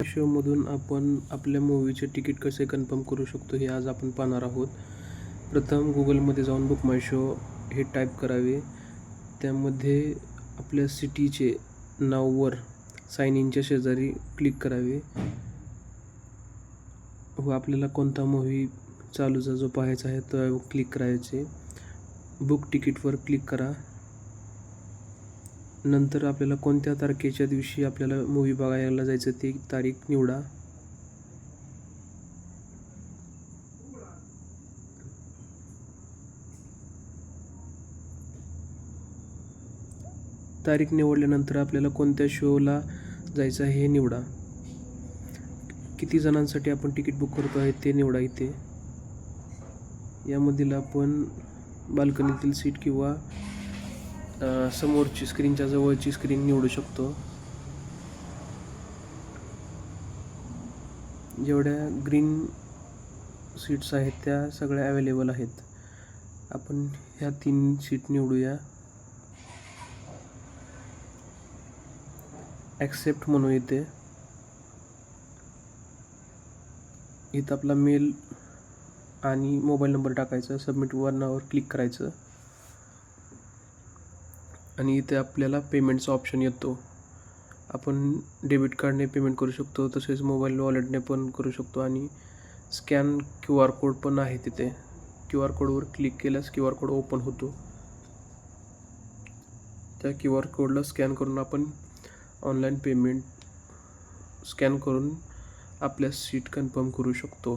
शोमधून आपण आपल्या मूवीचे तिकीट कसे कन्फर्म करू शकतो हे आज आपण पाहणार आहोत. प्रथम गुगलमध्ये जाऊन बुक माय शो हे टाईप करावे. त्यामध्ये आपल्या सिटीचे नाववर साइन इनच्या शेजारी क्लिक करावे व आपल्याला कोणता मूव्ही चालूचा जो पाहायचा आहे तो क्लिक करायचे. बुक तिकीटवर क्लिक करा. नंतर आपल्याला कोणत्या तारखेच्या दिवशी आपल्याला मूव्ही बघायला जायचं ते तारीख निवडा. तारीख निवडल्यानंतर आपल्याला कोणत्या शोला जायचं आहे हे निवडा. किती जणांसाठी आपण तिकीट बुक करतो आहे ते निवडा. इथे यामधील आपण बाल्कनीतील सीट किंवा समोरची स्क्रीनच्या जवळची स्क्रीन निवडू शकतो. जेवढ्या ग्रीन सीट्स आहेत त्या सगळ्या अवेलेबल आहेत. आपण ह्या 3 सीट निवडूया. ॲक्सेप्ट म्हणू. इथं आपला मेल आणि मोबाईल नंबर टाकायचा. सबमिट बटनावर क्लिक करायचं आणि इथे आपल्याला पेमेंटचा ऑप्शन येतो. आपण डेबिट कार्डने पेमेंट करू शकतो, तसेच मोबाईल वॉलेटने पण करू शकतो आणि स्कॅन QR कोड पण आहे तिथे. QR कोडवर क्लिक केल्यास QR कोड ओपन होतो. त्या QR कोडला स्कॅन करून आपण ऑनलाईन पेमेंट स्कॅन करून आपल्या सीट कन्फर्म करू शकतो.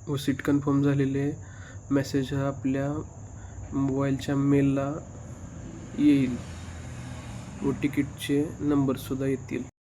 व सीट कन्फर्म झालेले मेसेज हा आपल्या मोबाईलच्या मेलला येईल व तिकीटचे नंबरसुद्धा येतील.